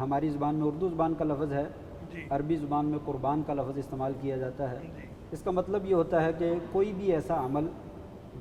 ہماری زبان میں اردو زبان کا لفظ ہے، جی عربی زبان میں قربان کا لفظ استعمال کیا جاتا ہے۔ جی اس کا مطلب یہ ہوتا ہے کہ کوئی بھی ایسا عمل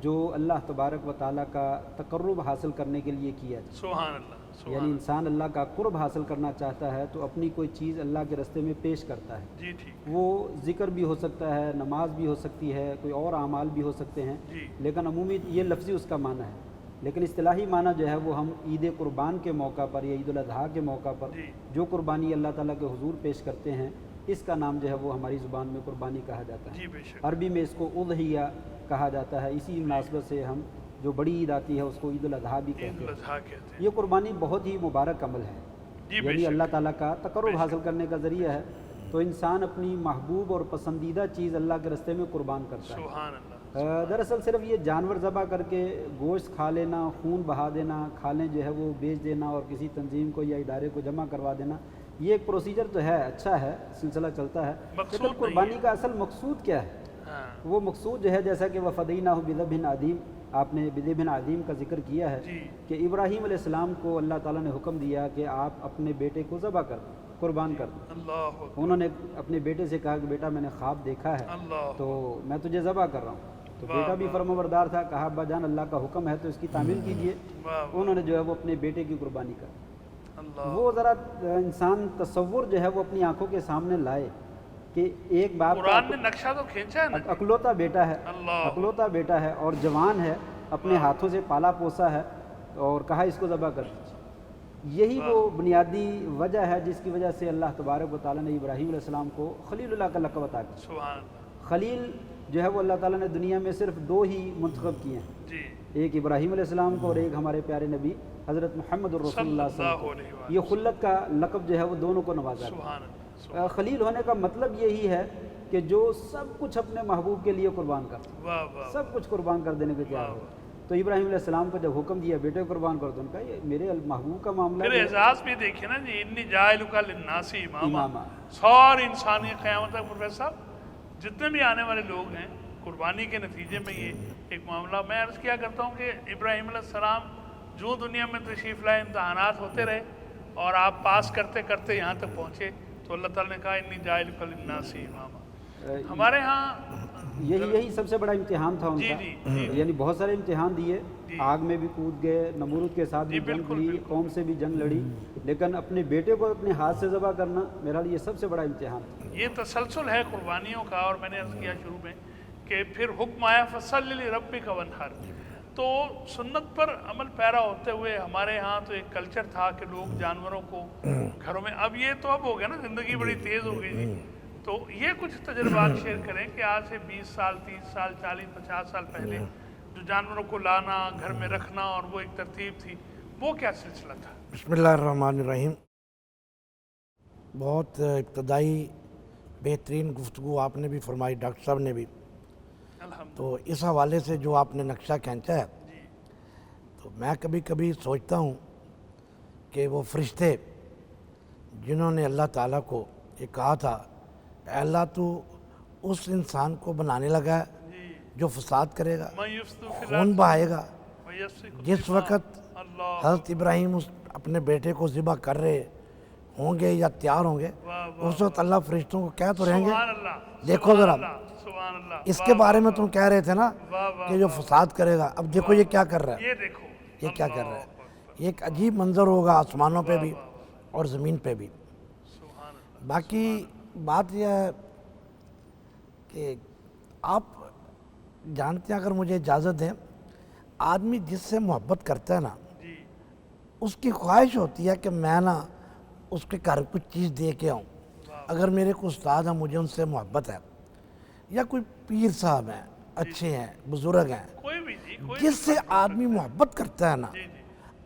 جو اللہ تبارک و تعالیٰ کا تقرب حاصل کرنے کے لیے کیا جائے، سبحان اللہ یعنی سبحان انسان اللہ کا قرب حاصل کرنا چاہتا ہے تو اپنی کوئی چیز اللہ کے راستے میں پیش کرتا ہے۔ جی ٹھیک وہ ذکر بھی ہو سکتا ہے، نماز بھی ہو سکتی ہے، کوئی اور اعمال بھی ہو سکتے ہیں، جی لیکن عمومی یہ لفظی اس کا معنی ہے۔ لیکن اصطلاحی معنی جو ہے وہ ہم عید قربان کے موقع پر یا عید الاضحیٰ کے موقع پر جی جو قربانی اللہ تعالیٰ کے حضور پیش کرتے ہیں، اس کا نام جو ہے وہ ہماری زبان میں قربانی کہا جاتا ہے۔ جی بے شک عربی میں اس کو اضحیہ کہا جاتا ہے۔ اسی مناسبت سے ہم جو بڑی عید آتی ہے اس کو عید الاضحیٰ بھی عید کہتے ہیں۔ الاضحیٰ کہتے ہیں یہ قربانی بہت ہی مبارک عمل ہے، جی بے یعنی شک اللہ تعالیٰ کا بے تقرب شک۔ حاصل کرنے کا ذریعہ ہے۔ تو انسان اپنی محبوب اور پسندیدہ چیز اللہ کے راستے میں قربان کرتا ہے۔ سبحان اللہ دراصل صرف یہ جانور ذبح کر کے گوشت کھا لینا، خون بہا دینا، کھالیں جو ہے وہ بیچ دینا اور کسی تنظیم کو یا ادارے کو جمع کروا دینا، یہ ایک پروسیجر تو ہے، اچھا ہے، سلسلہ چلتا ہے، مقصود لیکن نہیں قربانی ہے۔ کا اصل مقصود کیا ہے؟ ہاں وہ مقصود جو ہے جیسا کہ وَفَدَيْنَاهُ بِذَبْحٍ عَظِيمٍ، آپ نے بِذَبْحٍ عَظِيم کا ذکر کیا ہے جی کہ ابراہیم علیہ السلام کو اللہ تعالیٰ نے حکم دیا کہ آپ اپنے بیٹے کو ذبح کر دیں، قربان کر دیں۔ اللہ اکبر انہوں نے اپنے بیٹے سے کہا کہ بیٹا میں نے خواب دیکھا ہے اللہ تو میں تجھے ذبح کر رہا ہوں۔ تو واہ بیٹا بھی واہ فرمانبردار تھا، کہا ابا جان اللہ کا حکم ہے تو اس کی تعمیل کیجئے۔ واہ واہ انہوں نے جو ہے وہ اپنے بیٹے کی قربانی کر، اللہ وہ ذرا انسان تصور جو ہے وہ اپنی آنکھوں کے سامنے لائے کہ ایک باپ کا قرآن نے نقشہ تو کھینچا ہے نا جی۔ اکلوتا بیٹا ہے، اللہ اکلوتا بیٹا ہے اور جوان ہے، اپنے ہاتھوں سے پالا پوسا ہے اور کہا اس کو ذبح کر دیجیے۔ یہی وہ بنیادی وجہ ہے جس کی وجہ سے اللہ تبارک و تعالیٰ نے ابراہیم علیہ السلام کو خلیل اللہ کا لقب عطا کیا۔ سبحان اللہ خلیل جو ہے وہ اللہ تعالیٰ نے دنیا میں صرف دو ہی منتخب کیے ہیں، جی ایک ابراہیم علیہ السلام کو اور ایک ہمارے پیارے نبی حضرت محمد الرسول صلی اللہ صلی اللہ اللہ علیہ علیہ وسلم۔ یہ خلت کا لقب جو ہے وہ دونوں کو نوازا ہے۔ سبحان اللہ خلیل ہونے کا مطلب یہی ہے کہ جو سب کچھ اپنے محبوب کے لیے قربان کرتا ہے، واہ واہ سب کچھ قربان کر دینے کو تیار ہو۔ تو ابراہیم علیہ السلام کو جب حکم دیا بیٹے کو قربان کر دو، ان کا یہ میرے محبوب کا معاملہ پھر ہے۔ اعزاز بھی دیکھیں نا جی، انی جاعلک للناس اماما، امامہ۔ ساری انسانی قیامت تک پروفیسر صاحب جتنے بھی آنے والے لوگ ہیں قربانی کے نتیجے میں یہ ایک معاملہ میں عرض کیا کرتا ہوں کہ ابراہیم علیہ السلام جو دنیا میں تشریف لائے، امتحانات ہوتے رہے اور آپ پاس کرتے کرتے یہاں تک پہنچے تو اللہ تعالیٰ نے کہا انی جاعلک للناس اماما۔ ہمارے ہاں یہی سب سے بڑا امتحان تھا ان جی کا، جی جی یعنی بہت سارے امتحان دیے، جی۔ آگ میں بھی کود گئے، نمرود کے ساتھ بھی جی، جنگ بالکل، لی، بالکل۔ قوم سے بھی جنگ لڑی، لیکن اپنے بیٹے کو اپنے ہاتھ سے ذبح کرنا میرا لیے سب سے بڑا امتحان تھا۔ یہ تسلسل ہے قربانیوں کا، اور میں نے عرض کیا شروع میں کہ پھر حکم آیا فصل لربک وانحر، تو سنت پر عمل پیرا ہوتے ہوئے ہمارے ہاں تو ایک کلچر تھا کہ لوگ جانوروں کو گھروں میں، اب یہ تو اب ہو گیا نا، زندگی بڑی تیز ہو گئی جی، تو یہ کچھ تجربات شیئر کریں کہ آج سے 20 سال 30 سال 40 50 سال پہلے جو جانوروں کو لانا، گھر میں رکھنا اور وہ ایک ترتیب تھی، وہ کیا سلسلہ تھا؟ بسم اللہ الرحمن الرحیم۔ بہت ابتدائی بہترین گفتگو آپ نے بھی فرمائی، ڈاکٹر صاحب نے بھی، الحمد تو اس حوالے سے جو آپ نے نقشہ کھینچا ہے جی تو میں کبھی کبھی سوچتا ہوں کہ وہ فرشتے جنہوں نے اللہ تعالیٰ کو یہ کہا تھا اے اللہ تو اس انسان کو بنانے لگا ہے جی جو فساد کرے گا، میں یفسد فی خون الارض بہائے گا۔ ویسفک جس الدماء۔ وقت اللہ حضرت ابراہیم اپنے بیٹے کو ذبح کر رہے ہوں گے یا تیار ہوں گے، واہ واہ اس وقت اللہ فرشتوں کو کہہ تو رہیں گے سبحان اللہ، دیکھو سبحان ذرا اللہ، سبحان اللہ، اس کے بارے میں تم کہہ رہے تھے نا واہ واہ کہ جو فساد کرے گا، اب دیکھو یہ کیا کر رہا ہے، یہ دیکھو یہ کیا کر رہا ہے۔ یہ ایک عجیب منظر ہوگا آسمانوں پہ بھی اور زمین پہ بھی۔ سبحان اللہ۔ باقی بات یہ ہے کہ آپ جانتے ہیں، اگر مجھے اجازت دیں، آدمی جس سے محبت کرتا ہے نا، جی اس کی خواہش ہوتی ہے کہ میں نا اس کے گھر کچھ چیز دے کے آؤں۔ اگر میرے کو استاد ہیں، مجھے ان سے محبت ہے، یا کوئی پیر صاحب ہیں، اچھے ہیں، بزرگ ہیں، کوئی بھی جی، کوئی جس سے آدمی محبت کرتا ہے نا، جی جی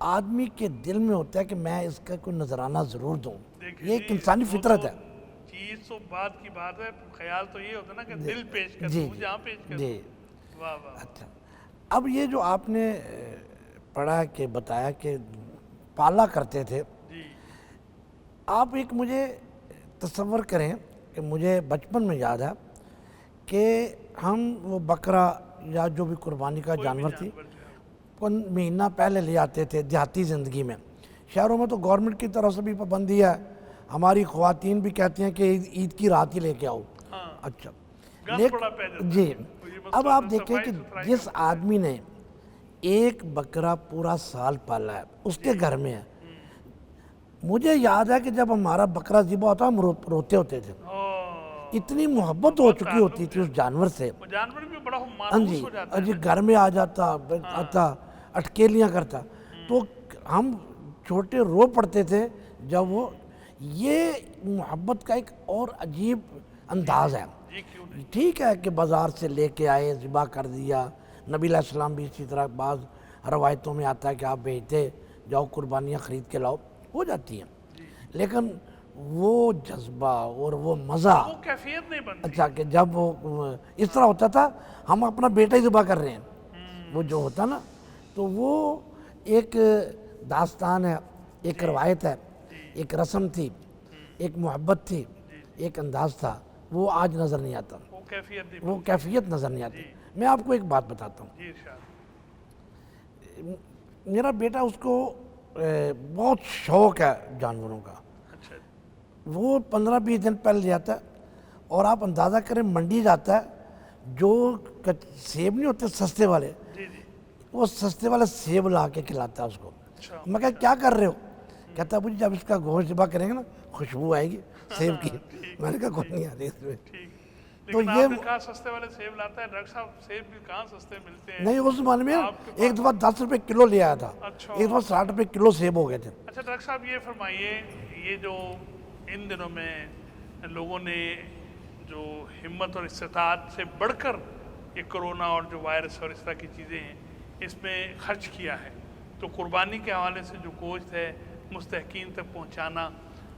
آدمی کے دل میں ہوتا ہے کہ میں اس کا کوئی نذرانہ ضرور دوں۔ دیکھیں یہ ایک جی، انسانی وہ فطرت تو ہے۔ چیز تو بات کی بات ہے، خیال تو یہ ہوتا ہے نا کہ دل پیش کر جی دوں، جہاں پیش کر جی دوں۔ واہ واہ اچھا، اب یہ جو آپ نے پڑھا کہ بتایا کہ پالا کرتے تھے، جی آپ ایک مجھے تصور کریں کہ مجھے بچپن میں یاد ہے کہ ہم وہ بکرا یا جو بھی قربانی کا کوئی بھی جانور تھی، جانور جو ہے۔ مہینہ پہلے لے آتے تھے دیہاتی زندگی میں، شہروں میں تو گورنمنٹ کی طرف سے بھی پابندی ہے, ہماری خواتین بھی کہتی ہیں کہ عید کی رات ہی لے کے آؤ. ہاں اچھا گند بڑا پہ جاتا ہے. جی, تو یہ مسئلہ اب آپ تو دیکھیں صفائی کہ ستھرائی جس کا آدمی نے ایک بکرا پورا سال پالا ہے, اس کے گھر میں ہے. مجھے یاد ہے کہ جب ہمارا بکرا ذبح ہوتا ہم روتے ہوتے تھے, اتنی محبت ہو چکی ہوتی تھی اس جانور سے. وہ جانور بھی بڑا ہاں مانوس جی, ہو جاتا ہے. جی گھر میں آ جاتا, آتا اٹکیلیاں کرتا, تو ہم چھوٹے رو پڑتے تھے جب وہ. یہ محبت کا ایک اور عجیب انداز ہے. جی کیوں نہیں. ٹھیک ہے کہ بازار سے لے کے آئے, ذبح کر دیا, نبی علیہ السلام بھی اسی طرح بعض روایتوں میں آتا ہے کہ آپ بھیجتے جاؤ قربانیاں خرید کے لاؤ, ہو جاتی ہیں, لیکن وہ جذبہ اور وہ مزہ, وہ کیفیت نہیں بنتی. اچھا کہ جب وہ اس طرح ہوتا تھا ہم اپنا بیٹا ہی ذبح کر رہے ہیں, وہ جو ہوتا نا, تو وہ ایک داستان ہے, ایک روایت ہے, ایک رسم تھی, ایک محبت تھی, ایک انداز تھا, وہ آج نظر نہیں آتا, وہ کیفیت نہیں وہ کیفیت نظر نہیں آتی. میں آپ کو ایک بات بتاتا ہوں, جی ارشاد. میرا بیٹا اس کو بہت شوق ہے جانوروں کا, اچھا وہ 15-20 دن پہلے جاتا ہے, اور آپ اندازہ کریں منڈی جاتا ہے, جو سیب نہیں ہوتے سستے والے, جی جی وہ سستے والے سیب لا کے کھلاتا ہے اس کو. اچھا میں کہا کیا کر رہے ہو, کہتا ابو جی جب اس کا گوشت ذبح کریں گے نا خوشبو آئے گی سیب کی. میں نے کہا کوئی نہیں آتی اس میں. ٹھیک. تو لیکن یہ آپ نے کہا سستے والے سیب لاتا ہے, ڈاکٹر صاحب سیب بھی کہاں سستے ملتے ہیں. نہیں, اس زمانے میں ایک دفعہ 10 روپے کلو لے آیا تھا, اچھا ایک دفعہ 60 روپے کلو سیب ہو گئے تھے. اچھا ڈاکٹر صاحب یہ فرمائیے, یہ جو ان دنوں میں لوگوں نے جو ہمت اور استطاعت سے بڑھ کر یہ کرونا اور جو وائرس اور اس طرح کی چیزیں ہیں اس میں خرچ کیا ہے, تو قربانی کے حوالے سے جو گوشت ہے مستحقین تک پہنچانا,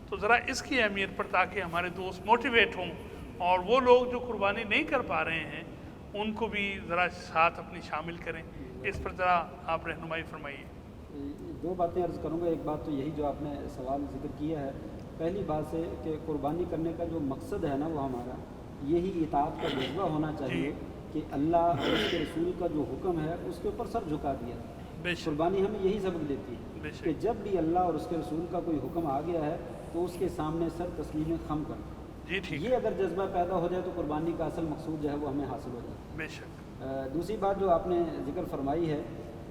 تو ذرا اس کی اہمیت پر تاکہ ہمارے دوست موٹیویٹ ہوں, اور وہ لوگ جو قربانی نہیں کر پا رہے ہیں ان کو بھی ذرا ساتھ اپنی شامل کریں, اس پر ذرا آپ رہنمائی فرمائیے. دو باتیں عرض کروں گا. ایک بات تو یہی جو آپ نے سوال ذکر کیا ہے, پہلی بات سے کہ قربانی کرنے کا جو مقصد ہے نا وہ ہمارا یہی اطاعت کا جذبہ ہونا چاہیے کہ اللہ اور اس کے رسول کا جو حکم ہے اس کے اوپر سر جھکا دیا. قربانی ہمیں یہی سبق دیتی ہے کہ جب بھی اللہ اور اس کے رسول کا کوئی حکم آ گیا ہے تو اس کے سامنے سر تسلیم خم کرنا. یہ اگر جذبہ پیدا ہو جائے تو قربانی کا اصل مقصود جو ہے وہ ہمیں حاصل ہو جائے. بے شک. دوسری بات جو آپ نے ذکر فرمائی ہے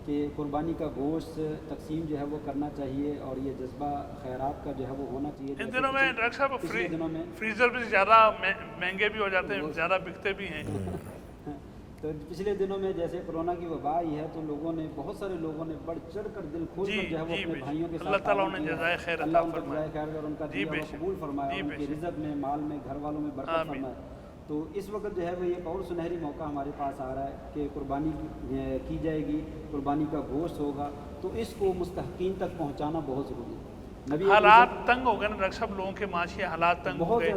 کہ قربانی کا گوشت تقسیم جو ہے وہ کرنا چاہیے, اور یہ جذبہ خیرات کا جو ہے وہ ہونا چاہیے. ان دنوں میں ڈاکٹر صاحب فریزر بھی زیادہ مہنگے بھی ہو جاتے ہیں, زیادہ بکتے بھی ہیں. تو پچھلے دنوں میں جیسے کرونا کی وبا آئی ہے تو لوگوں نے, بہت سارے لوگوں نے بڑھ چڑھ کر دل کھول کر جو ہے وہ اپنے بھائیوں کے ساتھ, اللہ تعالیٰ انہیں جزائے خیر عطا فرمائے, اللہ ان کا جزائے خیر اور ان کا دیا ہوا قبول فرمائے, ان کی رزق میں, مال میں, گھر والوں میں برکت فرمائے. تو اس وقت جو ہے وہ ایک اور سنہری موقع ہمارے پاس آ رہا ہے کہ قربانی کی جائے گی, قربانی کا گوشت ہوگا, تو اس کو مستحقین تک پہنچانا بہت ضروری ہے. حالات تنگ ہو گئے نا ڈاکٹر صاحب, لوگوں کے معاشی حالات تنگ ہو گئے.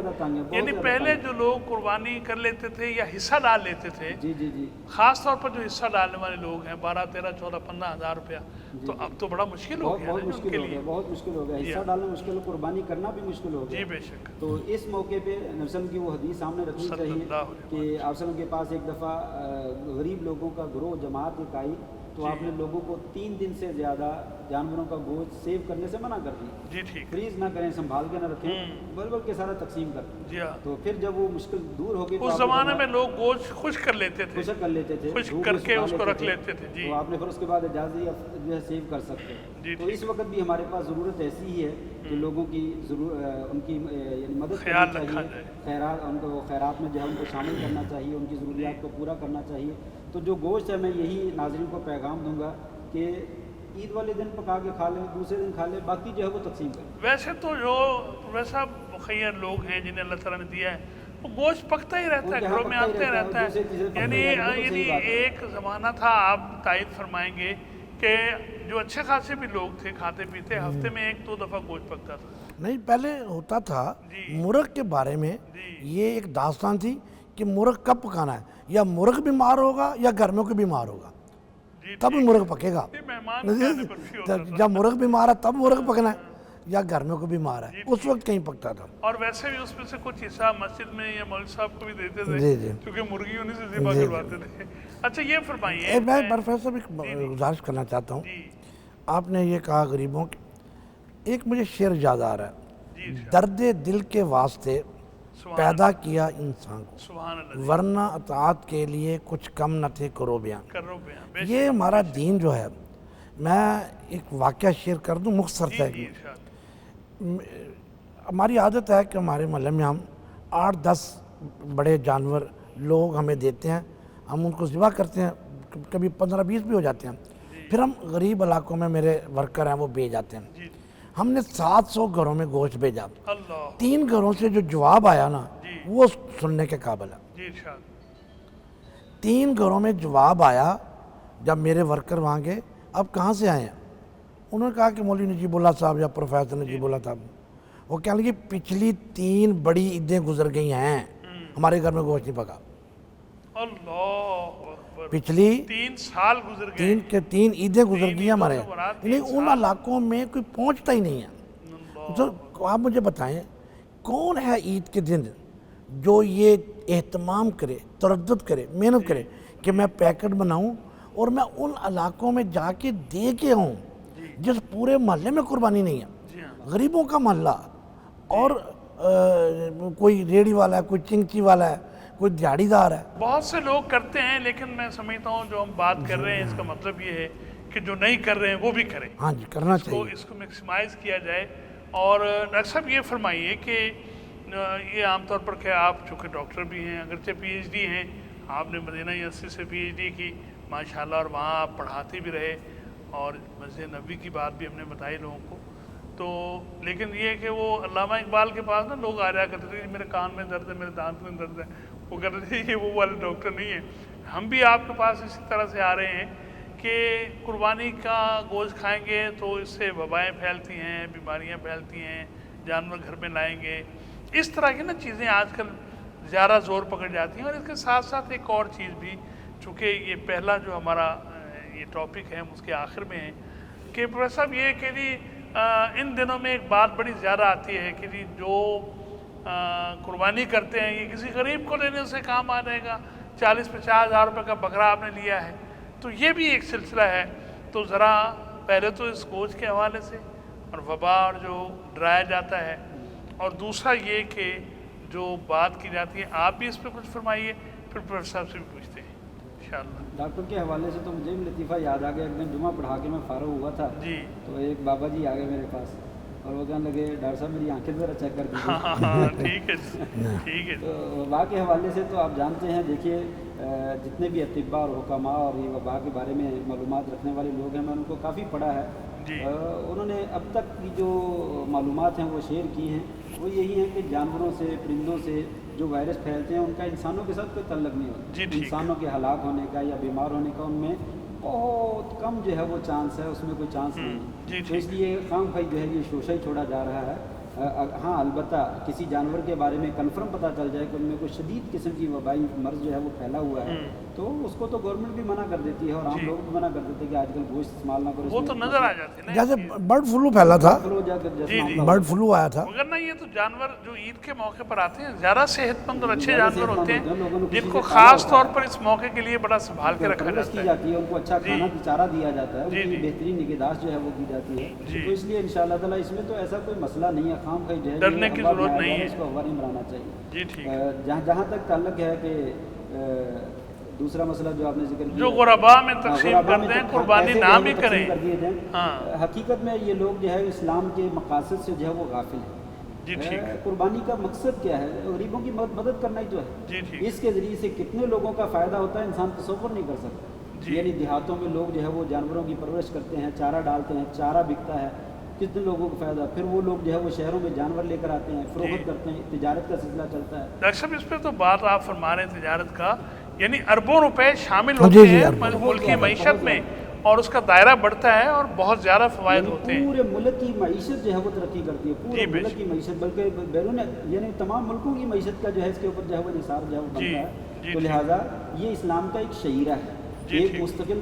یعنی پہلے جو لوگ قربانی کر لیتے تھے یا حصہ ڈال لیتے تھے, جی جی جی, خاص طور پر جو حصہ ڈالنے والے لوگ ہیں 12, 13, 14, 15 ہزار روپیہ, تو اب تو بڑا مشکل ہو گیا. بہت مشکل ہو گیا, بہت مشکل ہو گیا. حصہ ڈالنا مشکل ہو, قربانی کرنا بھی مشکل ہو گیا. جی بے شک. تو اس موقع پہ نبی وسلم کی وہ حدیث سامنے رکھنی چاہیے کہ آپ وسلم کے پاس ایک دفعہ غریب لوگوں کا گروہ جماعت ایک آئی, تو آپ نے لوگوں کو 3 دن سے زیادہ جانوروں کا گوشت سیو کرنے سے منع کر دی. جی ٹھیک. فریز نہ کریں, سنبھال کے نہ رکھیں, بل کے سارا تقسیم کر دیں. جی ہاں. تو پھر جب وہ مشکل دور ہو گئی, اس زمانے میں لوگ گوشت خشک کر لیتے تھے, خشک کر لیتے تھے, خشک کر کے اس کو رکھ لیتے تھے. جی, تو آپ نے پھر اس کے بعد اجازت جو ہے سیو کر سکتے ہیں. تو اس وقت بھی ہمارے پاس ضرورت ایسی ہی ہے کہ لوگوں کی ان کی یعنی مدد کرنی چاہیے, خیرات, ان کو خیرات میں جو ہے ان کو شامل کرنا چاہیے, ان کی ضروریات کو پورا کرنا چاہیے. تو جو گوشت ہے میں یہی ناظرین کو پیغام دوں گا کہ عید والے دن پکا کے کھا لیں, دوسرے دن کھا لیں, باقی جو ہے وہ تقسیم کریں. ویسے تو جو ویسا مخیر لوگ ہیں جنہیں اللہ تعالیٰ نے دیا ہے وہ گوشت پکتا ہی رہتا ہے, گھروں میں آتے رہتا ہے. یعنی ایک زمانہ تھا, آپ تائید فرمائیں گے کہ جو اچھے خاصے بھی لوگ تھے کھاتے پیتے, ہفتے میں 1-2 دفعہ گوشت پکتا تھا. نہیں, پہلے ہوتا تھا مرغ کے بارے میں یہ ایک داستان تھی کہ مرغ کب پکانا ہے, یا مرغ بیمار ہوگا یا گھر میں کوئی بیمار ہوگا تب مرغ پکے گا. جب مرغ بیمار ہے تب مرغ پکنا ہے, یا گھر میں کوئی بیمار ہے اس وقت کہیں پکتا تھا. اور ویسے بھی اس میں سے کچھ حصہ مسجد میں یا مولوی صاحب کو بھی دیتے تھے, جی جی, کیونکہ مرغی انہیں سے ذبح کرواتے تھے. اچھا یہ فرمائیے, میں پروفیسر صاحب ایک گزارش کرنا چاہتا ہوں. آپ نے یہ کہا غریبوں ایک مجھے شعر یاد آ رہا ہے، جی ارشاد۔ درد دل کے واسطے سبحان پیدا کیا انسان کو، سبحان اللہ، ورنہ اطاعت کے لیے کچھ کم نہ تھے کرو بیان۔ کرو بیان، بے یہ ہمارا دین جو ہے، میں ایک واقعہ شیئر کر دوں مختصر جی تھا۔ جی ارشاد۔ ہماری عادت ہے کہ ہمارے محلے میں ہم 8-10 بڑے جانور لوگ ہمیں دیتے ہیں، ہم ان کو ذبح کرتے ہیں، کبھی 15-20 بھی ہو جاتے ہیں، پھر ہم غریب علاقوں میں میرے ورکر ہیں وہ بیچ جاتے ہیں۔ جی ہم نے 700 گھروں میں گوشت بھیجا، اللہ، 3 گھروں سے جو جواب آیا نا جی وہ سننے کے قابل ہے۔ جی ارشاد۔ 3 گھروں میں جواب آیا جب میرے ورکر وہاں گئے، اب کہاں سے آئے ہیں؟ انہوں نے کہا کہ مولوی نجیب اللہ صاحب یا پروفیسر نجیب اللہ صاحب۔ وہ کہنے لگے پچھلی 3 بڑی عیدیں گزر گئی ہیں، ہمارے گھر میں گوشت نہیں پکا۔ اللہ اکبر، پچھلی 3 سال گزر گئے۔ 3 عیدیں گزر گئی ہیں ہمارے، عیدوں سے مراد یعنی 3 ان علاقوں میں کوئی پہنچتا ہی نہیں ہے۔ اللہ، تو آپ مجھے بتائیں کون ہے عید کے دن جو یہ اہتمام کرے، تردد کرے، محنت کرے کہ میں پیکٹ بناؤں اور میں ان علاقوں میں جا کے دے کے آؤں جس پورے محلے میں قربانی نہیں ہے، جی ہاں، غریبوں کا محلہ، اور کوئی ریڑھی والا ہے، کوئی چنگچی والا ہے، کوئی دیہڑی دار ہے۔ بہت سے لوگ کرتے ہیں، لیکن میں سمجھتا ہوں جو ہم بات کر رہے ہیں اس کا مطلب یہ ہے کہ جو نہیں کر رہے ہیں وہ بھی کریں، ہاں جی، کرنا تو چاہیے۔ اس کو میکسیمائز کیا جائے۔ اور ڈاکٹر صاحب یہ فرمائیے کہ یہ عام طور پر کہ آپ چونکہ ڈاکٹر بھی ہیں، اگرچہ پی ایچ ڈی ہیں، آپ نے مدینہ یونیورسٹی سے پی ایچ ڈی کی ماشاءاللہ، اور وہاں آپ پڑھاتے بھی رہے، اور مسجد نبوی کی بات بھی ہم نے بتائی لوگوں کو، تو لیکن یہ کہ وہ علامہ اقبال کے پاس نا لوگ آ جایا کرتے تھے کہ میرے کان میں درد ہے، میرے دانت میں درد ہے، وہ کہتے تھے یہ وہ والے ڈاکٹر نہیں ہیں۔ ہم بھی آپ کے پاس اسی طرح سے آ رہے ہیں کہ قربانی کا گوشت کھائیں گے تو اس سے وبائیں پھیلتی ہیں، بیماریاں پھیلتی ہیں، جانور گھر میں لائیں گے، اس طرح کی نا چیزیں آج کل زیادہ زور پکڑ جاتی ہیں۔ اور اس کے ساتھ ساتھ ایک اور چیز بھی، چونکہ یہ پہلا جو ہمارا یہ ٹاپک ہے ہم اس کے آخر میں ہیں، کہ پروفیسر صاحب یہ کہ جی ان دنوں میں ایک بات بڑی زیادہ آتی ہے کہ جی جو قربانی کرتے ہیں یہ کسی غریب کو دینے سے کام آ جائے گا، 40-50 ہزار روپے کا بکرا آپ نے لیا ہے، تو یہ بھی ایک سلسلہ ہے۔ تو ذرا پہلے تو اس گوشت کے حوالے سے اور وبا اور جو ڈرایا جاتا ہے، اور دوسرا یہ کہ جو بات کی جاتی ہے، آپ بھی اس پہ کچھ فرمائیے، پھر پروفیسر صاحب سے بھی پوچھتے ہیں انشاءاللہ۔ ڈاکٹر کے حوالے سے تو مجھے بھی لطیفہ یاد آ گیا، ایک دن جمعہ پڑھا کے میں فارغ ہوا تھا، جی تو ایک بابا جی آ گئے میرے پاس اور وہ کہنے لگے ڈاکٹر صاحب میری آنکھیں ذرا چیک کر دیجیے۔ ہاں ٹھیک ہے جی، ٹھیک ہے جی، تو وبا کے حوالے سے تو آپ جانتے ہیں، دیکھیے جتنے بھی اطباء اور حکماء اور یہ وبا کے بارے میں معلومات رکھنے والے لوگ ہیں، میں ان کو کافی پڑھا ہے، جی انہوں نے اب تک کی جو معلومات ہیں وہ شیئر کی ہیں، وہ یہی ہے کہ جانوروں سے، پرندوں سے جو وائرس پھیلتے ہیں ان کا انسانوں کے ساتھ کوئی تعلق نہیں ہوتا، جی ٹھیک، انسانوں کے ہلاک ہونے کا یا بیمار ہونے کا ان میں بہت کم جو ہے وہ چانس ہے، اس میں کوئی چانس نہیں جی ہے، تو ٹھیک، اس لیے خام خواہ جو ہے یہ شوشہ ہی چھوڑا جا رہا ہے۔ ہاں البتہ کسی جانور کے بارے میں کنفرم پتہ چل جائے کہ ان میں کوئی شدید قسم کی وبائی مرض جو ہے وہ پھیلا ہوا ہے، تو اس کو تو گورنمنٹ بھی منع کر دیتی ہے اور عام جی، لوگ بھی منع کر دیتے ہیں کہ آج کل گوشت استعمال نہ کرو، وہ تو نظر آ جاتے ہیں نا، جیسے برڈ فلو پھیلا تھا، جی جی، برڈ فلو آیا تھا، مگر نا یہ تو جانور جو عید کے موقع پر آتے ہیں زیادہ صحت مند اور اچھے جانور ہوتے ہیں، جن کو خاص طور پر اس موقع کے لیے بڑا سنبھال کے رکھا پرورش جاتا کی ہے۔ جاتی ہے، ان کو اچھا کھانا چارہ دیا جاتا ہے، ان جی کی جی، بہترین نگہداشت جو ہے وہ کی جاتی ہے، جی، تو اس لیے انشاءاللہ تعالیٰ اس میں تو ایسا کوئی مسئلہ نہیں ہے، خام خواہ جو ہے ڈرنے کی ضرورت نہیں ہے، اس کو ہوا نہیں بنانا چاہیے۔ جی ٹھیک ہے۔ جہاں تک تعلق ہے کہ دوسرا مسئلہ جو آپ نے ذکر کیا، جو غربا میں تقسیم کرتے ہیں قربانی نہ بھی کریں، کر دیے جائیں، ہاں حقیقت میں یہ لوگ جو ہے اسلام کے مقاصد سے جو ہے وہ غافل ہیں۔ جی ٹھیک ہے، قربانی کا مقصد کیا ہے؟ غریبوں کی مدد کرنا ہی تو ہے، جی ٹھیک، اس کے ذریعے سے کتنے لوگوں کا فائدہ ہوتا ہے انسان تصور نہیں کر سکتا۔ جی، یعنی دیہاتوں میں لوگ جو ہے وہ جانوروں کی پرورش کرتے ہیں، چارہ ڈالتے ہیں، چارہ بکتا ہے، کتنے لوگوں کو فائدہ، پھر وہ لوگ جو ہے وہ شہروں میں جانور لے کر آتے ہیں، فروخت کرتے ہیں، تجارت کا سلسلہ چلتا ہے۔ ڈاکٹر صاحب اس پہ تو بات آپ فرما رہے ہیں تجارت کا، یعنی اربوں روپے شامل جی ہوتے جی، ہیں اربوں، ملک کی معیشت میں، اور اس کا دائرہ بڑھتا ہے اور بہت زیادہ فوائد یعنی ہوتے ہیں۔ پورے ملک کی معیشت جو ہے وہ ترقی کرتی ہے، پورے جی، بے ملک کی معیشت، بلکہ بیرون یعنی تمام ملکوں کی معیشت کا جو ہے اس کے اوپر جو ہے وہ نثار جو ہے وہ جی، بنتا ہے، جی، تو لہٰذا یہ اسلام کا ایک شعیرہ ہے، جی، ایک ٹھیک، مستقل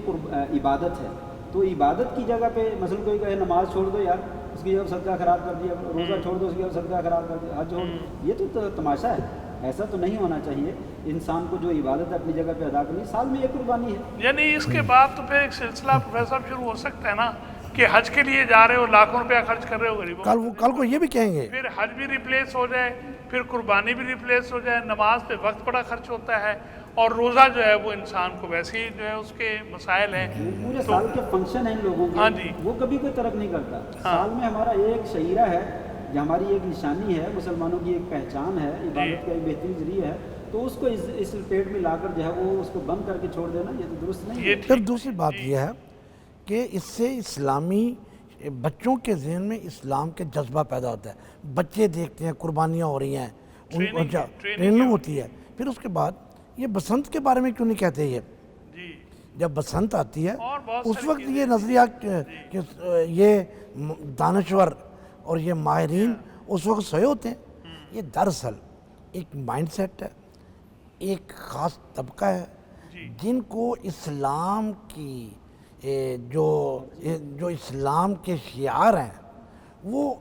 عبادت ہے، تو عبادت کی جگہ پہ مثلا کوئی کہے نماز چھوڑ دو یار، اس کی جگہ صدقہ خراب کر دیا، روزہ چھوڑ دو اس کی جگہ صدقہ خراب کر دیا، حج چھوڑ دو، یہ تو تماشا ہے، ایسا تو نہیں ہونا چاہیے۔ انسان کو جو عبادت اپنی جگہ پہ ادا کرنی، سال میں ایک قربانی ہے۔ یعنی اس کے بعد تو پھر ایک سلسلہ پروفیسر صاحب شروع ہو سکتا ہے نا کہ حج کے لیے جا رہے ہو لاکھوں روپیہ خرچ کر رہے ہو غریبوں کل کو یہ بھی کہیں گے پھر حج بھی ریپلیس ہو جائے پھر قربانی بھی ریپلیس ہو جائے نماز پہ وقت بڑا خرچ ہوتا ہے اور روزہ جو ہے وہ انسان کو ویسے ہی جو ہے اس کے مسائل ہیں پورے سال کے فنکشن ہیں ان لوگوں کے ہاں جی وہ کبھی کوئی ترک نہیں کرتا سال میں ہمارا ایک شعیرہ ہے جو ہماری ایک نشانی ہے مسلمانوں کی ایک پہچان ہے عبادت کا ایک بہترین ذریعہ ہے تو اس کو اس پیٹ میں لا کر جو ہے وہ اس کو بند کر کے چھوڑ دینا یہ تو درست نہیں ہے پھر دوسری بات یہ ہے کہ اس سے اسلامی بچوں کے ذہن میں اسلام کے جذبہ پیدا ہوتا ہے بچے دیکھتے ہیں قربانیاں ہو رہی ہیں ان کو ٹریننگ ہوتی ہے پھر اس کے بعد یہ بسنت کے بارے میں کیوں نہیں کہتے یہ جی جب بسنت آتی ہے اور بہت اس وقت یہ نظریہ کہ یہ دانشور اور یہ ماہرین اس وقت سوئے ہوتے ہیں یہ دراصل ایک مائنڈ سیٹ ہے ایک خاص طبقہ ہے جن کو اسلام کی جو اسلام کے شعار ہیں وہ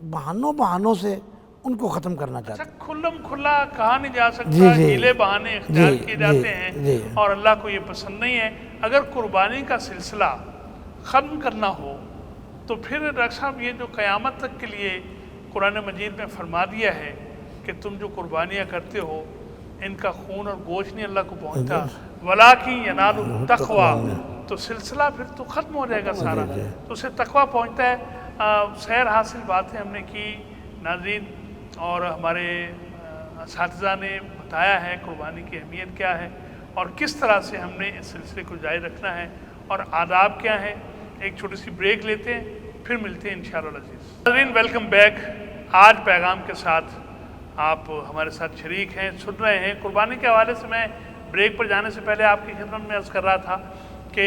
بہانوں سے ان کو ختم کرنا چاہتے ہیں کھلم کھلا کہا نہیں جا سکتا ہیلے بہانے اختیار کیے جاتے ہیں اور اللہ کو یہ پسند نہیں ہے اگر قربانی کا سلسلہ ختم کرنا ہو تو پھر ڈاکٹر صاحب یہ جو قیامت تک کے لیے قرآن مجید میں فرما دیا ہے کہ تم جو قربانیاں کرتے ہو ان کا خون اور گوشت نہیں اللہ کو پہنچتا وَلَٰكِن يَنَالُهُ التَّقْوَىٰ تو سلسلہ پھر تو ختم ہو جائے گا سارا تو اسے تقویٰ پہنچتا ہے سیر حاصل باتیں ہم نے کی ناظرین اور ہمارے اساتذہ نے بتایا ہے قربانی کی اہمیت کیا ہے اور کس طرح سے ہم نے اس سلسلے کو جاری رکھنا ہے اور آداب کیا ہیں ایک چھوٹی سی بریک لیتے ہیں پھر ملتے ہیں انشاءاللہ العزیز ناظرین ویلکم بیک آج پیغام کے ساتھ آپ ہمارے ساتھ شریک ہیں سن رہے ہیں قربانی کے حوالے سے میں بریک پر جانے سے پہلے آپ کی خدمت میں عرض کر رہا تھا کہ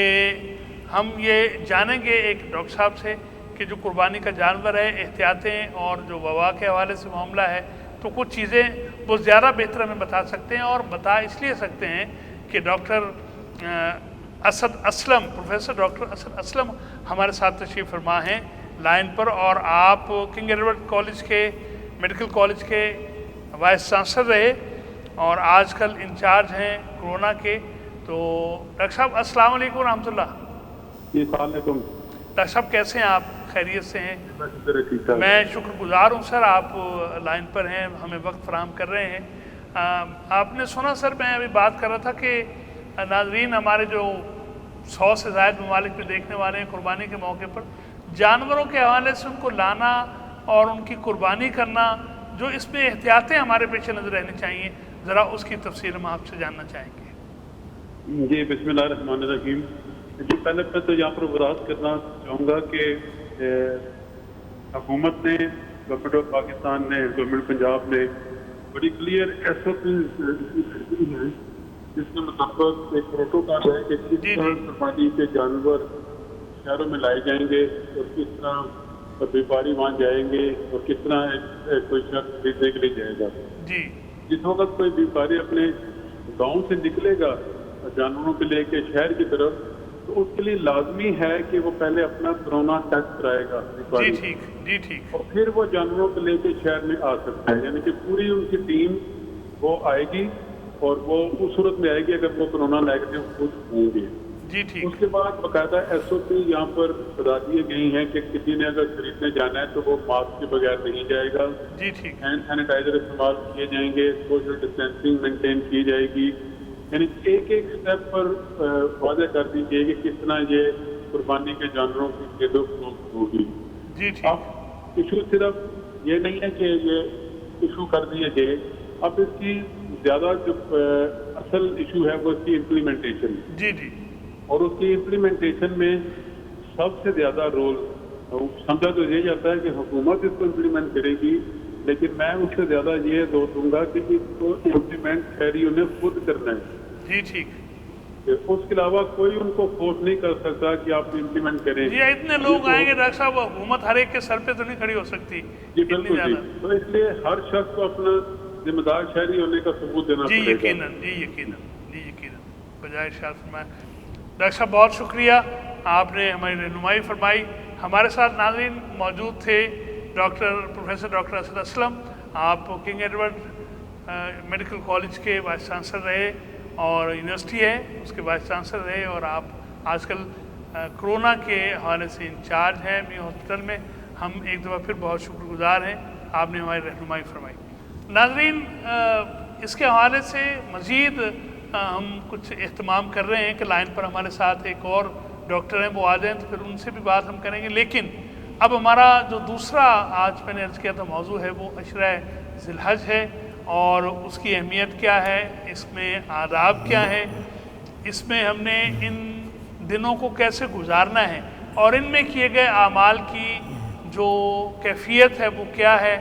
ہم یہ جانیں گے ایک ڈاکٹر صاحب سے کہ جو قربانی کا جانور ہے احتیاطیں اور جو وبا کے حوالے سے معاملہ ہے تو کچھ چیزیں وہ زیادہ بہتر ہمیں بتا سکتے ہیں اور بتا اس لیے سکتے ہیں کہ doctor Asad Aslam professor doctor Asad Aslam ہمارے ساتھ تشریف فرما ہیں لائن پر اور آپ کنگ ایڈورڈ کالج کے میڈیکل کالج کے وائس چانسلر رہے اور آج کل انچارج ہیں کرونا کے تو ڈاکٹر صاحب السلام علیکم ورحمۃ اللہ جی السلام علیکم ڈاکٹر صاحب کیسے ہیں آپ خیریت سے ہیں میں شکر گزار ہوں سر آپ لائن پر ہیں ہمیں وقت فراہم کر رہے ہیں آپ نے سنا سر میں ابھی بات کر رہا تھا کہ ناظرین ہمارے جو 100 سے زائد ممالک میں دیکھنے والے ہیں قربانی کے موقع پر جانوروں کے حوالے سے ان کو لانا اور ان کی قربانی کرنا جو اس میں احتیاطیں ہمارے پیش نظر رہنی چاہیے ذرا اس کی تفصیل ہم آپ سے جاننا چاہیں گے جی بسم اللہ الرحمن الرحیم جی پہلے میں تو یہاں پر وضاحت کرنا چاہوں گا کہ حکومت نے گورنمنٹ آف پاکستان نے گورنمنٹ پنجاب نے بڑی کلیئر ایس او پی ہے جس کے مطابق ایک پروٹوکول ہے کہ کس طرح قربانی کے جانور شہروں میں لائے جائیں گے اور کس طرح بیپاری وہاں جائیں گے اور کس طرح کوئی شخص خریدنے کے لیے جائے گا جی جس وقت کوئی بیپاری اپنے گاؤں سے نکلے گا جانوروں کو لے کے شہر کی طرف تو اس کے لیے لازمی ہے کہ وہ پہلے اپنا کرونا ٹیسٹ کرائے گا جی ٹھیک اور پھر وہ جانوروں کو لے کے شہر میں آ سکتا ہے یعنی کہ پوری ان کی ٹیم وہ آئے گی اور وہ اس صورت میں آئے گی اگر وہ کرونا نیگیٹو خود ہوں گے جی ٹھیک اس کے بعد باقاعدہ ایس او پی یہاں پر بتا دیے گئی ہیں کہ کسی نے اگر خریدنے جانا ہے تو وہ ماسک کے بغیر نہیں جائے گا جی ٹھیک ہینڈ سینیٹائزر استعمال کیے جائیں گے سوشل ڈسٹینسنگ مینٹین کی جائے گی یعنی ایک ایک سٹیپ پر واضح کر دیجیے کہ کس طرح یہ قربانی کے جانوروں کی خرید و فروخت ہوگی جی ٹھیک اب ایشو صرف یہ نہیں ہے کہ یہ ایشو کر دیے گئے اب اس کی زیادہ جو اصل ایشو ہے وہ اس کی امپلیمنٹیشن جی اور اس کی امپلیمنٹیشن میں سب سے زیادہ رول سمجھا تو یہ جاتا ہے کہ حکومت اس کو امپلیمنٹ کرے گی لیکن میں اس سے زیادہ یہ زور دوں گا کہ اس کو امپلیمنٹ شہریوں نے خود کرنا ہے جی ٹھیک اس کے علاوہ کوئی ان کو فورس نہیں کر سکتا کہ آپ امپلیمنٹ کریں جی اتنے لوگ آئیں گے ڈاکٹر صاحب حکومت ہر ایک کے سر پہ تو نہیں کھڑی ہو سکتی جی بالکل جی تو اس لیے ہر شخص کو اپنا ذمہ دار شہری ہونے کا ثبوت دینا جی پڑے گا یقیناً بجائے ارشاد فرمایا ڈاکٹر صاحب بہت شکریہ آپ نے ہماری رہنمائی فرمائی ہمارے ساتھ ناظرین موجود تھے پروفیسر ڈاکٹر اسد اسلم آپ کنگ ایڈورڈ میڈیکل کالج کے وائس چانسلر رہے اور یونیورسٹی ہے اس کے وائس چانسلر رہے اور آپ آج کل کورونا کے حوالے سے انچارج ہیں می ہاسپٹل میں. ہم ایک دفعہ پھر بہت شکر گزار ہیں، آپ نے ہماری رہنمائی فرمائی. ناظرین، اس کے حوالے سے مزید ہم کچھ اہتمام کر رہے ہیں کہ لائن پر ہمارے ساتھ ایک اور ڈاکٹر ہیں، وہ آ جائیں تو پھر ان سے بھی بات ہم کریں گے. لیکن اب ہمارا جو دوسرا آج میں نے عرض کیا تھا موضوع ہے وہ عشرہ ذی الحج ہے، اور اس کی اہمیت کیا ہے، اس میں آداب کیا ہے، اس میں ہم نے ان دنوں کو کیسے گزارنا ہے، اور ان میں کیے گئے اعمال کی جو کیفیت ہے وہ کیا ہے.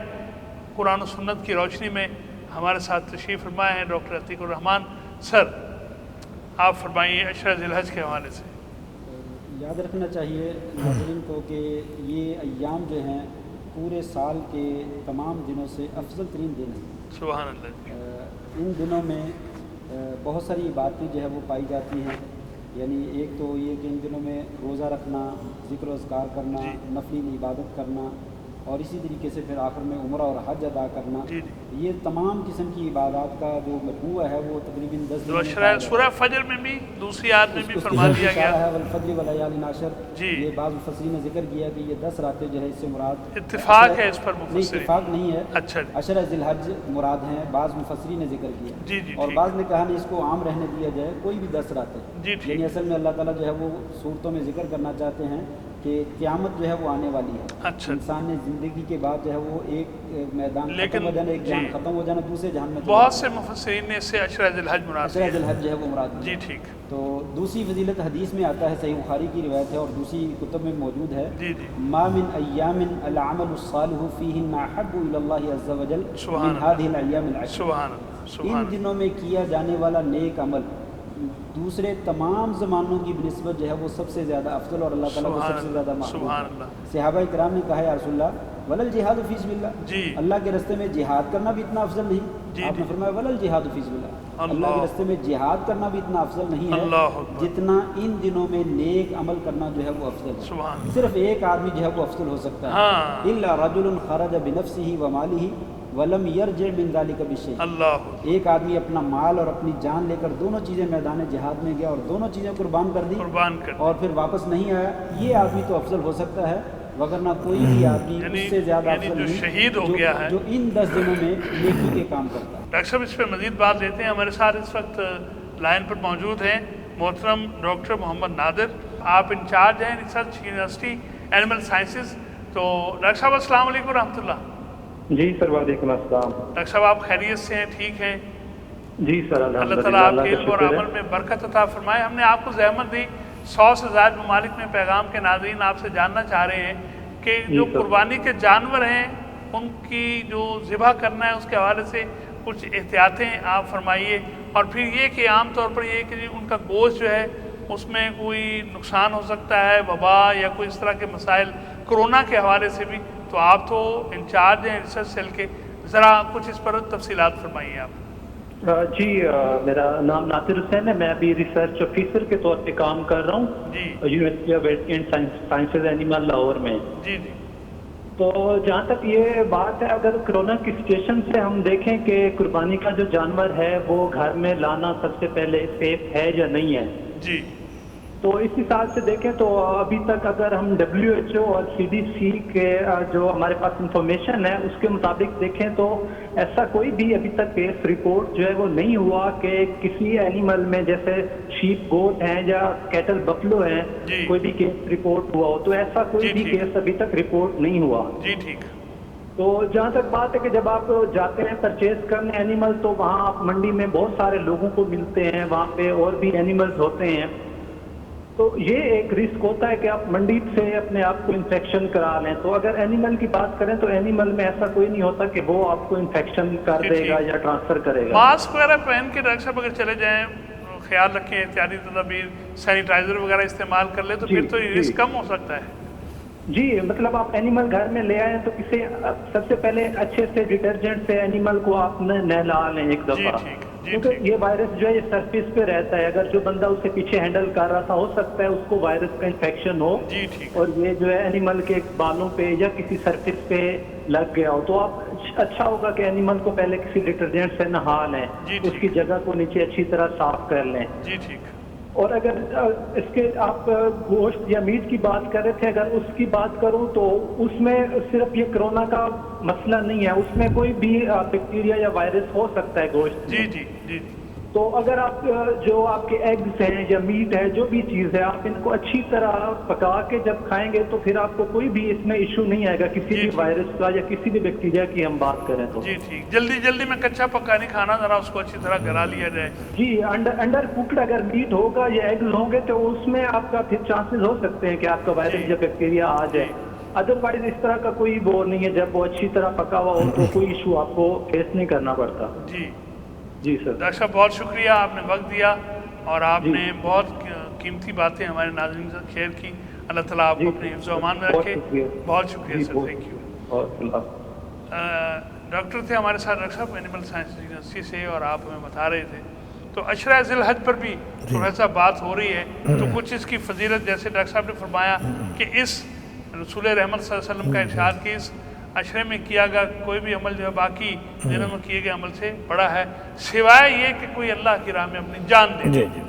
قرآن و سنت کی روشنی میں ہمارے ساتھ تشریف فرمائے ہیں ڈاکٹر عتیق الرحمان. سر، آپ فرمائیے عشرہ ذی الحج کے حوالے سے. یاد رکھنا چاہیے ناظرین کو کہ یہ ایام جو ہیں پورے سال کے تمام دنوں سے افضل ترین دن ہیں. سبحان اللہ. ان دنوں میں بہت ساری عبادتیں جو ہے وہ پائی جاتی ہیں. یعنی ایک تو یہ کہ ان دنوں میں روزہ رکھنا، ذکر و اذکار کرنا، نفلی عبادت کرنا، اور اسی طریقے سے پھر آخر میں عمرہ اور حج ادا کرنا. یہ تمام قسم کی عبادات کا جو مجموعہ ہے وہ تقریباً 10 دنوں میں سورہ فجر میں بھی دوسری آیت میں بھی فرما دیا گیا ہے والفجر والیال عشر. یہ بعض مفسرین نے ذکر کیا کہ یہ 10 راتیں جو ہے اس سے مراد اتفاق ہے اس پر نہیں، اتفاق نہیں ہے. اچھا، عشرہ ذی الحج مراد ہیں، بعض مفسرین نے ذکر کیا، اور بعض نے کہا نہیں اس کو عام رہنے دیا جائے، کوئی بھی 10 راتیں. یعنی اصل میں اللہ تعالیٰ جو ہے وہ صورتوں میں ذکر کرنا چاہتے ہیں کہ قیامت جو ہے وہ آنے والی ہے. اچھا. انسان نے زندگی کے بعد جو ہے وہ ایک میدان ختم ہو جانا، ایک جہان ختم ہو جانا، دوسرے جہان میں. بہت سے مفسرین نے اس سے عشرہ ذی الحج مراد عشرہ ذی الحج جو ہے وہ مراد. جی ٹھیک. تو دوسری فضیلت حدیث میں آتا ہے، صحیح بخاری کی روایت ہے اور دوسری کتب میں موجود ہے. ما من ایام العمل الصالح فیہن احب الی اللہ عز وجل من هذه الايام العشر. سبحان اللہ. ان دنوں میں کیا جانے والا نیک عمل دوسرے تمام زمانوں کی بنسبت جو ہے وہ سب سے زیادہ افضل اور اللہ تعالیٰ کو سب سے زیادہ محبوب. صحابہ کرام نے کہا یا رسول اللہ ولل جہاد فی سبیل اللہ، اللہ کے راستے میں جہاد کرنا بھی اتنا افضل نہیں. آپ نے فرمایا ولل جہاد فی سبیل اللہ، اللہ کے راستے میں جہاد کرنا بھی اتنا افضل نہیں ہے جتنا ان دنوں میں نیک عمل کرنا جو ہے وہ افضل ہے. صرف ایک آدمی جو ہے وہ افضل ہو سکتا ہے، الا رجل خرج بنفسه وماله ولم یرجع من ذلک بشیء. ایک آدمی اپنا مال اور اپنی جان لے کر دونوں چیزیں میدان جہاد میں گیا اور دونوں چیزیں قربان کر دی اور پھر واپس نہیں آیا، یہ آدمی تو افضل ہو سکتا ہے، وگرنہ کوئی بھی آدمی اس سے زیادہ افضل نہیں شہید ہو گیا ہے جو ان 10 دنوں میں نیکی کے کام کرتا ہے. ڈاکٹر صاحب اس پہ مزید بات لیتے ہیں. ہمارے ساتھ اس وقت لائن پر موجود ہیں محترم ڈاکٹر محمد نادر. آپ انچارج ہیں ریسرچ یونیورسٹی اینیمل سائنسز. تو ڈاکٹر صاحب السلام علیکم ورحمۃ اللہ. جی سر، وعلیکم السلام. ڈاکٹر صاحب آپ خیریت سے ہیں؟ ٹھیک ہیں؟ جی سر الحمدللہ. اللہ تعالیٰ آپ کے علم اور عمل میں برکت عطا فرمائے. ہم نے آپ کو زحمت دی، 100 سے زائد ممالک میں پیغام کے ناظرین آپ سے جاننا چاہ رہے ہیں کہ جو قربانی کے جانور ہیں ان کی جو ذبح کرنا ہے اس کے حوالے سے کچھ احتیاطیں آپ فرمائیے. اور پھر یہ کہ عام طور پر یہ کہ ان کا گوشت جو ہے اس میں کوئی نقصان ہو سکتا ہے، وبا یا کوئی اس طرح کے مسائل کرونا کے حوالے سے بھی. تو آپ تو انچارج ہیں ریسرچ سیل کے، ذرا کچھ اس پر تفصیلات فرمائیے آپ. جی میرا نام ناصر حسین ہے، میں ابھی ریسرچ آفیسر کے طور پہ کام کر رہا ہوں university of veterinary and sciences animal Lahore میں. جی جی. تو جہاں تک یہ بات ہے، اگر کرونا کی سچویشن سے ہم دیکھیں کہ قربانی کا جو جانور ہے وہ گھر میں لانا سب سے پہلے سیف ہے یا نہیں ہے. جی. تو اس حساب سے دیکھیں تو ابھی تک اگر ہم WHO اور CDC کے جو ہمارے پاس انفارمیشن ہے اس کے مطابق دیکھیں تو ایسا کوئی بھی ابھی تک کیس رپورٹ جو ہے وہ نہیں ہوا کہ کسی اینیمل میں جیسے شیپ گوٹ ہیں یا کیٹل بفلو ہیں کوئی بھی کیس رپورٹ ہوا ہو. تو ایسا کوئی بھی کیس ابھی تک رپورٹ نہیں ہوا. جی ٹھیک. تو جہاں تک بات ہے کہ جب آپ جاتے ہیں پرچیز کرنے اینیمل تو وہاں آپ منڈی میں بہت سارے لوگوں کو ملتے ہیں، وہاں پہ اور بھی اینیملز ہوتے ہیں. تو یہ ایک رسک ہوتا ہے کہ آپ منڈی سے اپنے آپ کو انفیکشن کرا لیں. تو اگر اینیمل کی بات کریں تو اینیمل میں ایسا کوئی نہیں ہوتا کہ وہ آپ کو انفیکشن کر دے گا یا ٹرانسفر کرے گا. ماسک وغیرہ پہن کے ڈاکٹر صاحب اگر چلے جائیں، خیال رکھیں، احتیاطی تدابیر، سینیٹائزر وغیرہ استعمال کر لیں تو پھر تو یہ رسک کم ہو سکتا ہے. جی مطلب آپ اینیمل گھر میں لے آئیں تو کسی سب سے پہلے اچھے سے ڈٹرجنٹ سے اینیمل کو آپ نہلا لیں ایک دفعہ، کیونکہ یہ وائرس جو ہے یہ سرفیس پہ رہتا ہے. اگر جو بندہ اس کے پیچھے ہینڈل کر رہا تھا ہو سکتا ہے اس کو وائرس کا انفیکشن ہو اور یہ جو ہے اینیمل کے بالوں پہ یا کسی سرفیس پہ لگ گیا ہو. تو آپ اچھا ہوگا کہ اینیمل کو پہلے کسی ڈٹرجنٹ سے نہا لیں، اس کی جگہ کو نیچے اچھی طرح صاف کر لیں. جی ٹھیک. اور اگر اس کے آپ گوشت یا میٹ کی بات کر رہے تھے، اگر اس کی بات کروں تو اس میں صرف یہ کرونا کا مسئلہ نہیں ہے، اس میں کوئی بھی بیکٹیریا یا وائرس ہو سکتا ہے گوشت میں۔ جی جی جی تو اگر آپ جو آپ کے ایگز ہیں یا میٹ ہے، جو بھی چیز ہے، آپ ان کو اچھی طرح پکا کے جب کھائیں گے تو پھر آپ کو کوئی بھی اس میں ایشو نہیں آئے گا کسی بھی وائرس کا یا کسی بھی بیکٹیریا کی ہم بات کریں تو۔ جی ٹھیک، جلدی میں کچا پکا نہیں کھانا، ذرا اس کو اچھی طرح گلا لیا جائے۔ جی انڈر کوکڈ اگر میٹ ہوگا یا ایگز ہوں گے تو اس میں آپ کا پھر چانسز ہو سکتے ہیں کہ آپ کا وائرس یا بیکٹیریا آ جائے، ادروائز اس طرح کا کوئی وہ نہیں ہے، جب وہ اچھی طرح پکا ہوا ہو تو کوئی ایشو آپ کو فیس نہیں کرنا پڑتا۔ جی سر۔ ڈاکٹر صاحب بہت شکریہ، آپ نے وقت دیا اور آپ نے بہت قیمتی باتیں ہمارے ناظرین سے شیئر کی۔ اللہ تعالیٰ آپ کو اپنے حفظ و امان میں رکھے۔ بہت شکریہ سر، تھینک یو۔ ڈاکٹر تھے ہمارے ساتھ ڈاکٹر صاحب اینیمل سائنس یونیورسٹی سے، اور آپ ہمیں بتا رہے تھے تو عشرہ ذی الحج پر بھی تھوڑا سا بات ہو رہی ہے، تو کچھ اس کی فضیلت، جیسے ڈاکٹر صاحب نے فرمایا کہ اس رسول رحمت صلی اللہ علیہ وسلم کا ارشاد کہ اس عشرے میں کیا گیا کوئی بھی عمل جو ہے باقی دنوں میں کیے گئے عمل سے بڑا ہے، سوائے یہ کہ کوئی اللہ کی راہ میں اپنی جان دے۔ جی جی،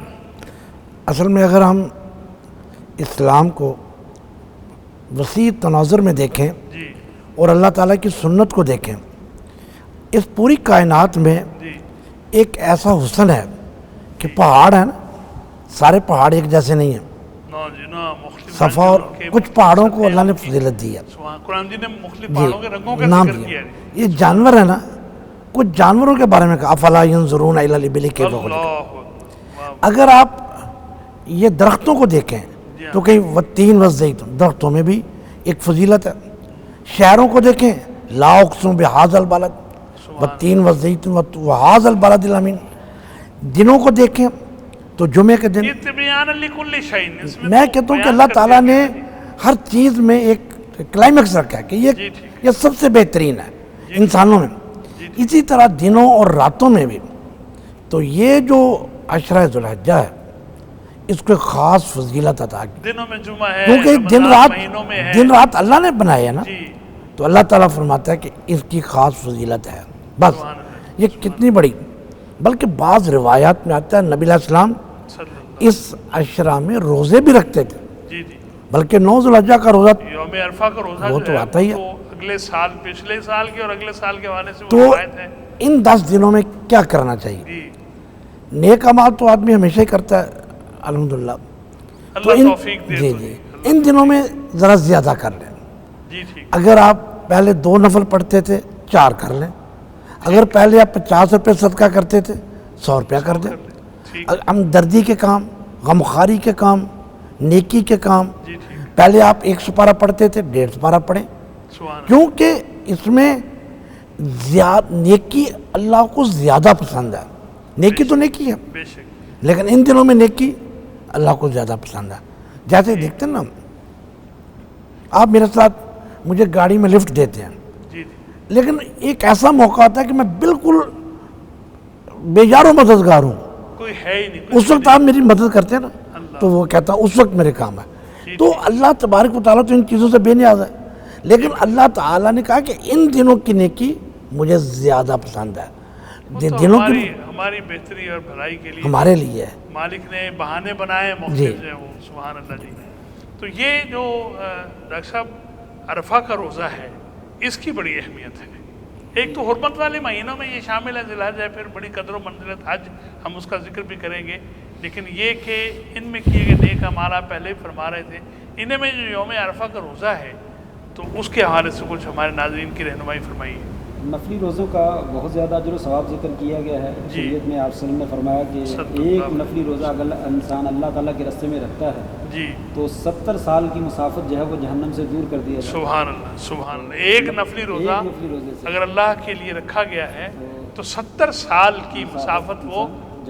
اصل میں اگر ہم اسلام کو وسیع تناظر میں دیکھیں اور اللہ تعالیٰ کی سنت کو دیکھیں، اس پوری کائنات میں ایک ایسا حسن ہے کہ پہاڑ ہیں نا، سارے پہاڑ ایک جیسے نہیں ہیں، صفا، اور کچھ پہاڑوں کو اللہ نے فضیلت دی ہے، قرآن جی نے مختلف پہاڑوں کے رنگوں کا نام ذکر کیا دیا۔ ہے۔ یہ جانور ہے نا، کچھ جانوروں کے بارے میں کہا افلا ینظرون الی الابل کیف خلقت۔ اگر آپ یہ درختوں کو دیکھیں تو کہیں والتین والزیتون، درختوں میں بھی ایک فضیلت ہے۔ شہروں کو دیکھیں، لا اقسم بہذا البلد والتین والزیتون وہذا البلد الامین۔ دنوں کو دیکھیں تو جمعے کے دن، میں کہتا ہوں کہ اللہ تعالیٰ نے ہر چیز میں ایک کلائمیکس رکھا ہے کہ یہ سب سے بہترین ہے انسانوں میں۔ اسی طرح دنوں اور راتوں میں بھی، تو یہ جو عشرہ ذی الحجہ ہے اس کو ایک خاص فضیلت عطا کی، دنوں میں جمعہ ہے، کیونکہ دن رات اللہ نے بنائے ہیں نا، جی تو اللہ تعالیٰ فرماتا ہے کہ اس کی خاص فضیلت ہے۔ بس یہ کتنی بڑی، بلکہ بعض روایات میں آتا ہے نبی علیہ السلام اس عشرہ میں روزے بھی رکھتے تھے، جی جی، بلکہ 9 ذی الحجہ کا روزہ یوم عرفہ کا روزہ وہ جو تو ہے آتا ہی ہے۔ وہ اگلے سال، پچھلے سال کے اور اگلے سال کے حوالے سے تو وہ روایت ہے۔ ان 10 دنوں میں کیا کرنا چاہیے؟ جی نیک اعمال تو آدمی ہمیشہ ہی کرتا ہے الحمدللہ، تو اللہ توفیق دے۔ جی جی ان دنوں میں ذرا زیادہ کر لیں۔ جی ٹھیک، اگر آپ پہلے 2 نفل پڑھتے تھے 4 کر لیں، اگر پہلے آپ 50 روپے صدقہ کرتے تھے 100 روپیہ کر دیں۔ ہمدردی کے کام، غمخواری کے کام، نیکی کے کام، جی ٹھیک، پہلے آپ 1 سپارہ پڑھتے تھے 1.5 سپارہ پڑھیں، سبحان اللہ، کیونکہ اس میں نیکی اللہ کو زیادہ پسند ہے۔ نیکی تو نیکی ہے، بے شک، لیکن ان دنوں میں نیکی اللہ کو زیادہ پسند ہے۔ جیسے دیکھتے ہیں نا، آپ میرے ساتھ مجھے گاڑی میں لفٹ دیتے ہیں، جی جی، لیکن ایک ایسا موقع آتا ہے کہ میں بالکل بے یار و مددگار ہوں، کوئی ہے ہی نہیں، اس وقت آپ میری مدد کرتے ہیں نا، تو وہ کہتا ہے اس وقت میرے کام ہے۔ تو اللہ تبارک و تعالیٰ تو ان چیزوں سے بے نیاز ہے، لیکن اللہ تعالیٰ نے کہا کہ ان دنوں کی نیکی مجھے زیادہ پسند ہے۔ دنوں کی ہماری بہتری اور بھلائی کے لیے ہمارے لیے ہے۔ مالک نے بہانے بنائے مختلف ہیں، وہ سبحان اللہ جی۔ تو یہ جو ڈاکٹر صاحب عرفہ کا روزہ ہے، اس کی بڑی اہمیت ہے۔ ایک تو حرمت والے مہینوں میں یہ شامل ہے، ذی الحج ہے، پھر بڑی قدر و منزلت حج، ہم اس کا ذکر بھی کریں گے، لیکن یہ کہ ان میں کیے گئے نیک اعمال آپ پہلے ہی فرما رہے تھے، انہیں میں جو یوم عرفہ کا روزہ ہے تو اس کے حوالے سے کچھ ہمارے ناظرین کی رہنمائی فرمائیے۔ نفلی روزوں کا بہت زیادہ اجر و ثواب ذکر کیا گیا ہے۔ شریعت میں آپ وسلم نے فرمایا کہ ایک نفلی روزہ اگر انسان اللہ تعالیٰ کے راستے میں رکھتا ہے جی تو 70 سال کی مسافت جو ہے وہ جہنم سے دور کر دیا جاتا ہے۔ سبحان اللہ، سبحان اللہ۔ ایک نفلی روزہ اگر اللہ کے لیے رکھا گیا ہے تو 70 سال کی مسافت وہ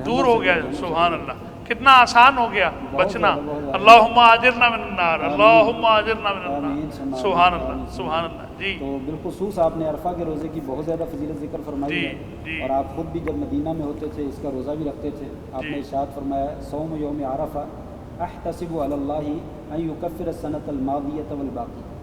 دور ہو گیا۔ سبحان اللہ، کتنا آسان ہو گیا بچنا۔ اللہم آجرنا من النار، اللہم آجرنا من النار، سبحان اللہ، سبحان اللہ جی۔ تو بالخصوص آپ نے عرفہ کے روزے کی بہت زیادہ فضیلت ذکر فرمائی ہے، اور آپ خود بھی جب مدینہ میں ہوتے تھے اس کا روزہ بھی رکھتے تھے۔ آپ نے ارشاد فرمایا صوم یوم عرفہ احتسب علی اللہ ان یکفر السنۃ الماضیۃ والباقی۔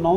9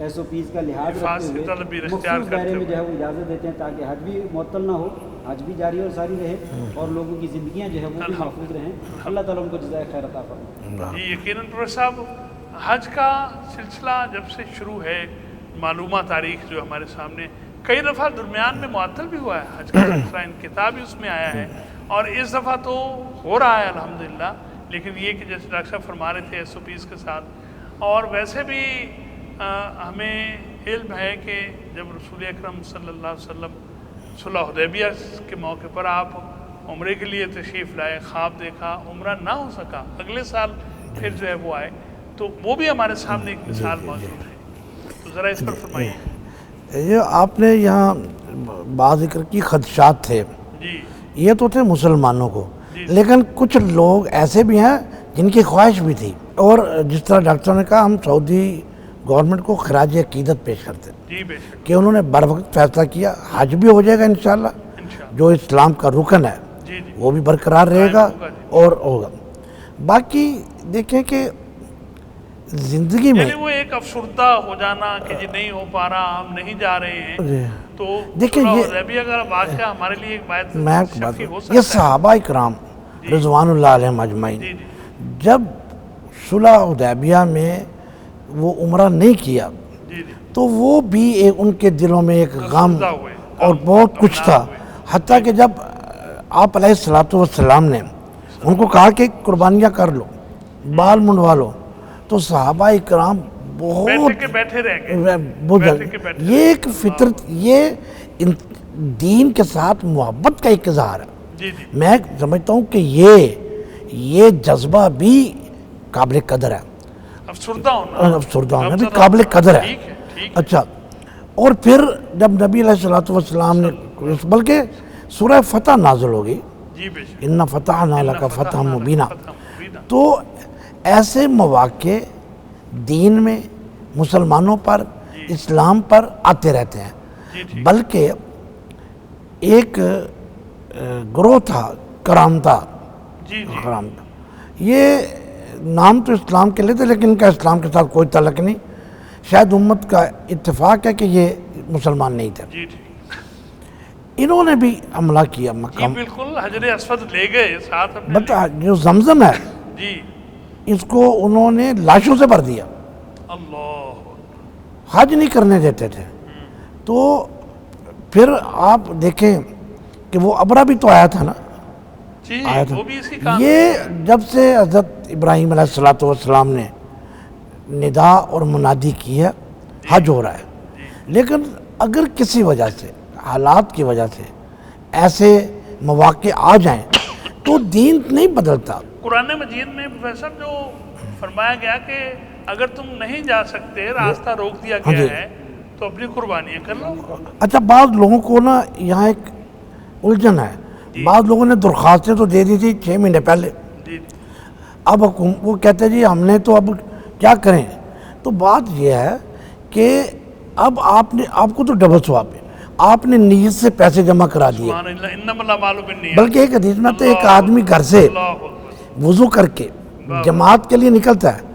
ایس او پیز کا لحاظ حفاظ رکھتے کی طلب بھی ہوئے اختیار مخصوص دائرے کرتے میں جو ہے ہوئے۔ وہ اجازت دیتے ہیں تاکہ حج بھی معطل نہ ہو، حج بھی جاری اور ساری رہے اور لوگوں کی زندگیاں جو ہے وہ بھی محفوظ رہیں۔ اللہ تعالیٰ ان کو جزائے خیر عطا فرمائے۔ جی یقیناً پروفیسر صاحب، حج کا سلسلہ جب سے شروع ہے، معلومہ تاریخ جو ہمارے سامنے، کئی دفعہ درمیان میں معطل بھی ہوا ہے حج کا سلسلہ، انقطاع بھی اس میں آیا ہے، اور اس دفعہ تو ہو رہا ہے الحمدللہ، لیکن یہ کہ جیسے ڈاکٹر صاحب فرما رہے تھے ایس او پیز کے ساتھ، اور ویسے بھی ہمیں علم ہے کہ جب رسول اکرم صلی اللہ علیہ وسلم صلح حدیبیہ کے موقع پر آپ عمرے کے لیے تشریف لائے، خواب دیکھا، عمرہ نہ ہو سکا، اگلے سال پھر جو ہے وہ آئے، تو وہ بھی ہمارے سامنے ایک مثال موجود ہے، تو ذرا اس پر فرمائیے۔ یہ آپ نے یہاں بعض ذکر کی خدشات تھے، جی یہ تو تھے مسلمانوں کو، جی۔ لیکن کچھ لوگ ایسے بھی ہیں جن کی خواہش بھی تھی، اور جس طرح ڈاکٹر نے کہا ہم سعودی گورنمنٹ کو خراج عقیدت پیش کرتے ہیں جی بے شک، کہ انہوں نے بر وقت فیصلہ کیا، حج بھی ہو جائے گا انشاءاللہ، انشاءاللہ، جو اسلام کا رکن ہے جی جی، وہ بھی برقرار رہے گا ہوگا جی۔ اور ہوگا۔ باقی دیکھیں کہ زندگی میں یعنی وہ ایک افسردہ ہو جانا کہ جی نہیں ہو پا رہا، ہم نہیں جا رہے ہیں، جی، تو دیکھیں صلح یہ- حدیبیہ کا واقعہ ہمارے لیے ایک باعث میں ایک بات شفیع ہو یہ سکتا ہے۔ صحابہ اکرام رضوان اللہ علیہم اجمعین جی جی جب صلح حدیبیہ میں وہ عمرہ نہیں کیا جی جی، تو وہ بھی ان کے دلوں میں ایک غم افسردہ ہوئے، اور بہت کچھ تھا، حتیٰ کہ جب آپ علیہ الصلوۃ والسلام نے ان کو کہا کہ قربانیاں کر لو، بال منڈوا لو، تو صحابہ اکرام بہت بیٹھے کے بیٹھے رہ گئے، بیٹھے کے بیٹھے یہ ایک فطرت، یہ دین کے ساتھ محبت کا ایک اظہار ہے۔ جی جی، میں سمجھتا ہوں کہ یہ جذبہ بھی قابل قدر ہے، افسردہ ہونا، افسردہ ہونا بھی غمزدہ قابل ہونا، قدر ہے۔ ٹھیک ہے ٹھیک ہے، اچھا، اور پھر جب نبی علیہ الصلوۃ والسلام نے بلکہ سورہ فتح نازل ہوگی، جی بے شک، اِنَّا فَتَحْنَا لَكَ فَتْحًا مُبِينًا، فتح مبینہ، تو ایسے مواقع دین میں مسلمانوں پر، اسلام پر آتے رہتے ہیں، جی ٹھیک، بلکہ ایک گروہ تھا کرامتا، جی جی، کرامتا، یہ نام تو اسلام کے لیے تھے لیکن ان کا اسلام کے ساتھ کوئی تعلق نہیں، شاید امت کا اتفاق ہے کہ یہ مسلمان نہیں تھے، جی ٹھیک، انہوں نے بھی حملہ کیا جی مکہ، بالکل، حجر اسود لے گئے ساتھ اپنے، بتا جو زمزم ہے جی، اس کو انہوں نے لاشوں سے بھر دیا، اللہ، حج نہیں کرنے دیتے تھے، تو پھر آپ دیکھیں کہ وہ ابرہ بھی تو آیا تھا نا، جی آیا تھا، وہ بھی اسی کام یہ جب سے حضرت ابراہیم علیہ الصلوۃ والسلام نے ندا اور منادی کی ہے، حج ہو رہا ہے، لیکن اگر کسی وجہ سے، حالات کی وجہ سے ایسے مواقع آ جائیں تو دین نہیں بدلتا۔ قرآن مجید میں پروفیسر جو فرمایا گیا کہ اگر تم نہیں جا سکتے، راستہ روک دیا گیا جی۔ ہے، تو اپنی قربانیاں کر لو، اچھا، بعض لوگوں کو نا یہاں ایک الجھن ہے، بعض لوگوں نے درخواستیں تو دے دی تھی 6 مہینے پہلے، جی جی، اب وہ کہتے ہیں جی ہم نے تو اب کیا کریں، تو بات یہ ہے کہ اب آپ کو تو ڈبل ثواب ہے، آپ نے نیت سے پیسے جمع کرا دیے، سبحان اللہ، انما الاعمال بالنیات، بلکہ ایک حدیث میں تو ایک آدمی گھر سے اللہ اکبر، وضو کر کے جماعت کے لیے نکلتا ہے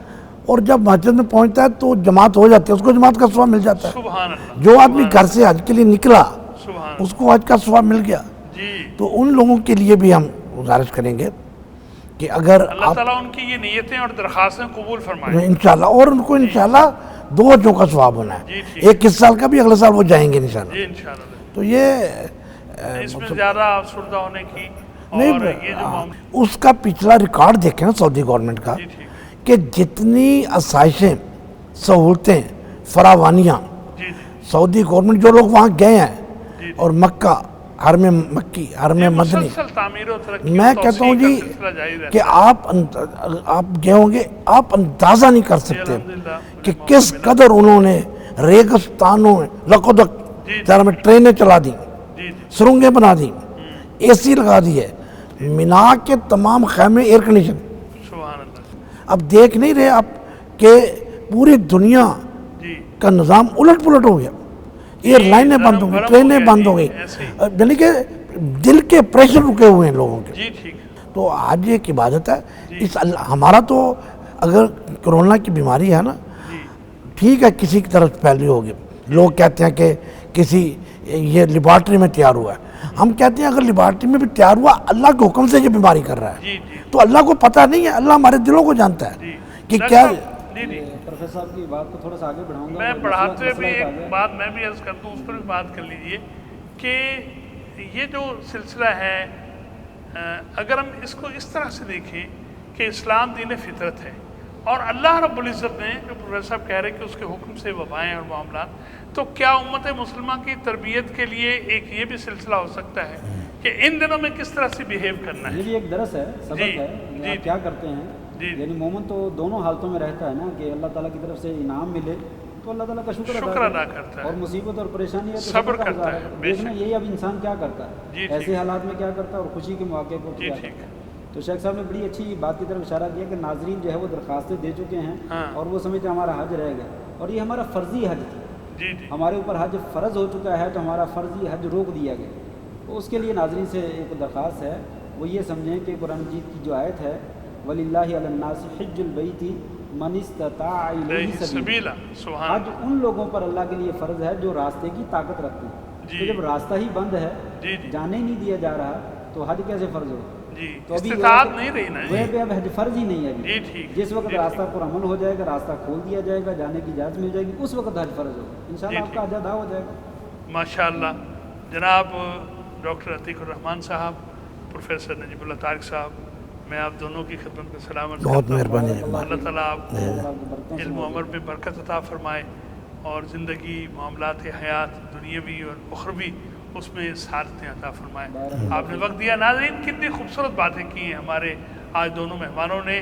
اور جب مسجد میں پہنچتا ہے تو جماعت ہو جاتی ہے، اس کو جماعت کا ثواب مل جاتا ہے، سبحان اللہ، جو آدمی گھر سے حج کے لیے نکلا سبحان اس کو حج کا ثواب مل گیا، جی، تو ان لوگوں کے لیے بھی ہم گزارش کریں گے کہ اگر اللہ آپ تعالیٰ ان کی یہ نیتیں اور درخواستیں قبول فرمائے، انشاءاللہ، اور ان کو انشاءاللہ 2 حجوں کا ثواب ہونا جی ہے، ٹھیک، ایک اس سال کا بھی، اگلے سال وہ جائیں گے انشاءاللہ، جی انشاءاللہ، تو یہ اس میں زیادہ افسردہ ہونے کی اور نہیں، یہ جو معاملہ، اس کا پچھلا ریکارڈ دیکھیں نا سعودی گورنمنٹ کا، جی ٹھیک، کہ جتنی آسائشیں، سہولتیں، فراوانیاں جی جی، سعودی گورنمنٹ، جو لوگ وہاں گئے ہیں جی اور مکہ، حرم مکی، حرم مدنی، مسلسل تعمیر و ترقی میں و کہتا ہوں توسیع جی کا سلسلہ جاری رہتا کہ آپ گئے ہوں گے، آپ اندازہ نہیں کر سکتے الحمدللہ، کہ کس قدر انہوں نے ریگستانوں میں لقدق میں ٹرینیں چلا دیں، جی جی، سرنگیں بنا دیں، اے سی لگا دی ہے، مینا کے تمام خیمے ایئر کنڈیشن، سبحان اللہ، اب دیکھ نہیں رہے آپ کہ پوری دنیا جی، کا نظام الٹ پلٹ ہو گیا، ایئر لائنیں بند ہو گئی، گرم ہو ٹرینیں گیا، بند جی، ہو گئی، ایسے یعنی کہ دل کے پریشر رکے ہوئے ہیں لوگوں کے، جی ٹھیک، تو آج ایک عبادت ہے، ہمارا تو اگر کرونا کی بیماری ہے نا، ٹھیک ہے کسی کی طرف پھیلی ہوگی. لوگ کہتے ہیں کہ کسی یہ لیبارٹری میں تیار ہوا ہے. ہم کہتے ہیں اگر لیبارٹری میں بھی تیار ہوا اللہ کے حکم سے یہ بیماری کر رہا ہے تو اللہ کو پتہ نہیں ہے, اللہ ہمارے دلوں کو جانتا ہے کہ کیا. پروفیسر صاحب کی بات کو تھوڑا سا آگے بڑھاؤں گا. میں بڑھاتے ہوئے بھی ایک بات میں بھی عرض کر دوں, اس پر بھی بات کر لیجئے کہ یہ جو سلسلہ ہے اگر ہم اس کو اس طرح سے دیکھیں کہ اسلام دین فطرت ہے اور اللہ رب العزت نے جو پروفیسر صاحب کہہ رہے ہیں کہ اس کے حکم سے وبائیں اور معاملات, تو کیا امت مسلمہ کی تربیت کے لیے ایک یہ بھی سلسلہ ہو سکتا ہے کہ ان دنوں میں کس طرح سے بیہیو کرنا ہے؟ یہ بھی ایک درس ہے, سبق ہے. آپ کیا کرتے ہیں, یعنی مومن تو دونوں حالتوں میں رہتا ہے نا, کہ اللہ تعالیٰ کی طرف سے انعام ملے تو اللہ تعالیٰ کا شکر ادا کرتا ہے, اور مصیبت اور پریشانی ہے تو صبر کرتا ہے. دیکھنا یہی اب انسان کیا کرتا ہے, ایسے حالات میں کیا کرتا ہے اور خوشی کے مواقع کو کیا کرتا ہے. تو شیخ صاحب نے بڑی اچھی بات کی طرف اشارہ کیا کہ ناظرین جو ہے وہ درخواستیں دے چکے ہیں اور وہ سمجھتے ہمارا حج رہ گیا, اور یہ ہمارا فرضی حج تھا. ہمارے اوپر حج فرض ہو چکا ہے تو ہمارا فرضی حج روک دیا گیا. تو اس کے لیے ناظرین سے ایک درخواست ہے, وہ یہ سمجھیں کہ قرآن مجید کی جو آیت ہے وَلِلَّهِ عَلَى النَّاسِ حِجُّ الْبَيْتِ مَنِ اسْتَطَاعَ إِلَيْهِ سَبِيلًا. حج ان لوگوں پر اللہ کے لیے فرض ہے جو راستے کی طاقت رکھتے ہیں. تو جب راستہ ہی بند ہے, جانے نہیں دیا جا رہا, تو حج کیسے فرض ہو؟ تو ابھی نہیں رہی نا, اب حج فرض ہی نہیں ہے. جس وقت راستہ پرامن ہو جائے گا, راستہ کھول دیا جائے گا, جانے کی اجازت مل جائے گی, اس وقت حج فرض ہوگا. انشاءاللہ آپ کا حج ادا ہو جائے گا. ماشاءاللہ. جناب ڈاکٹر عتیق الرحمان صاحب, پروفیسر نجیب اللہ طارق صاحب, میں آپ دونوں کی خدمت میں سلام عرض کرتا ہوں. بہت مہربانی. اللہ تعالیٰ آپ کو علم و عمل میں برکت عطا فرمائے اور زندگی, معاملات حیات دنیاوی اور اخروی اس میں سعادتیں عطا فرمائے. آپ نے وقت دیا. ناظرین کتنی خوبصورت باتیں کی ہیں ہمارے آج دونوں مہمانوں نے,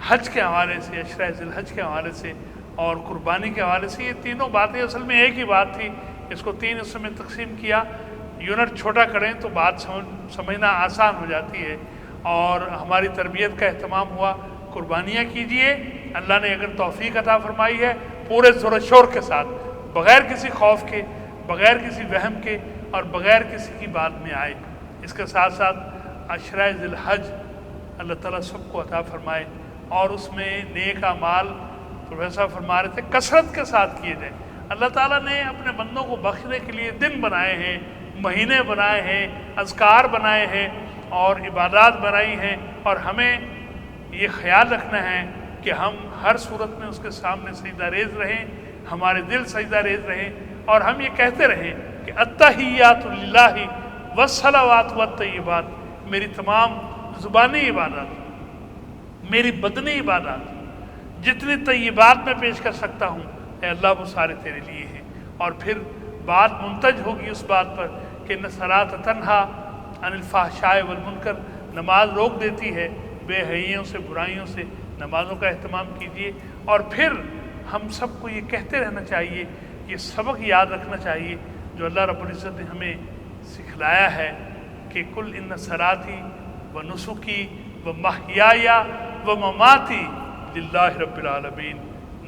حج کے حوالے سے, عشرہ ذی الحج کے حوالے سے اور قربانی کے حوالے سے. یہ تینوں باتیں اصل میں ایک ہی بات تھی, اس کو 3 حصوں میں تقسیم کیا. یونٹ چھوٹا کریں تو بات سمجھنا آسان ہو جاتی ہے. اور ہماری تربیت کا اہتمام ہوا, قربانیاں کیجئے. اللہ نے اگر توفیق عطا فرمائی ہے پورے زور و شور کے ساتھ, بغیر کسی خوف کے, بغیر کسی وہم کے اور بغیر کسی کی بات میں آئے. اس کے ساتھ ساتھ عشرہ ذی الحج اللہ تعالیٰ سب کو عطا فرمائے اور اس میں نیک اعمال پروفیسر فرما رہے تھے کثرت کے ساتھ کیے جائیں. اللہ تعالیٰ نے اپنے بندوں کو بخشنے کے لیے دن بنائے ہیں, مہینے بنائے ہیں, اذکار بنائے ہیں اور عبادات بنائی ہیں, اور ہمیں یہ خیال رکھنا ہے کہ ہم ہر صورت میں اس کے سامنے سجدہ ریز رہیں, ہمارے دل سجدہ ریز رہیں, اور ہم یہ کہتے رہیں کہ التحیات للہ والصلوات والطیبات, میری تمام زبانی عبادات, میری بدنی عبادات, جتنی طیبات میں پیش کر سکتا ہوں اے اللہ وہ سارے تیرے لیے ہیں. اور پھر بات منتج ہوگی اس بات پر کہ ان الصلاۃ تنہا عن الفحشاء والمنکر, نماز روک دیتی ہے بے حیوں سے, برائیوں سے. نمازوں کا اہتمام کیجیے. اور پھر ہم سب کو یہ کہتے رہنا چاہیے, یہ سبق یاد رکھنا چاہیے جو اللہ رب العزت نے ہمیں سکھلایا ہے کہ کل ان صلاتی و نسکی و محیای و مماتی للہ رب العالمین.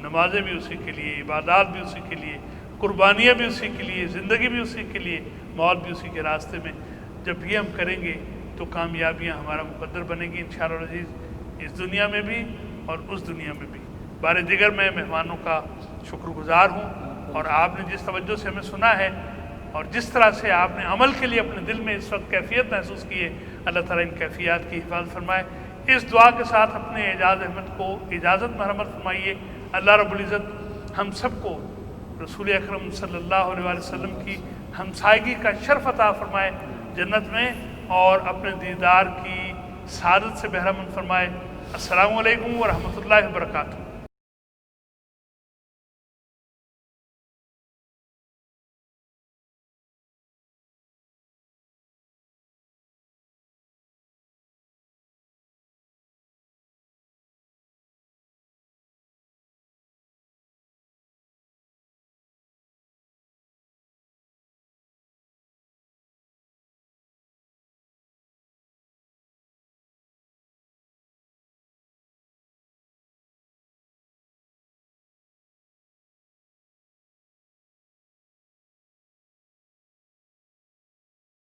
نمازیں بھی اسی کے لیے, عبادات بھی اسی کے لیے, قربانیاں بھی اسی کے لیے, زندگی بھی اسی کے لیے, موت بھی اسی کے راستے میں. جب یہ ہم کریں گے تو کامیابیاں ہمارا مقدر بنے گی انشاءاللہ العزیز, اس دنیا میں بھی اور اس دنیا میں بھی. بارے دیگر میں مہمانوں کا شکر گزار ہوں, اور آپ نے جس توجہ سے ہمیں سنا ہے اور جس طرح سے آپ نے عمل کے لیے اپنے دل میں اس وقت کیفیت محسوس کی ہے, اللہ تعالیٰ ان کیفیات کی حفاظت فرمائے. اس دعا کے ساتھ اپنے اعجاز احمد کو اجازت مرحمت فرمائیے. اللہ رب العزت ہم سب کو رسول اکرم صلی اللہ علیہ وسلم کی ہمسائیگی کا شرف عطا فرمائے جنت میں, اور اپنے دیدار کی سعادت سے بہرہ مند فرمائے. السلام علیکم ورحمۃ اللہ وبرکاتہ.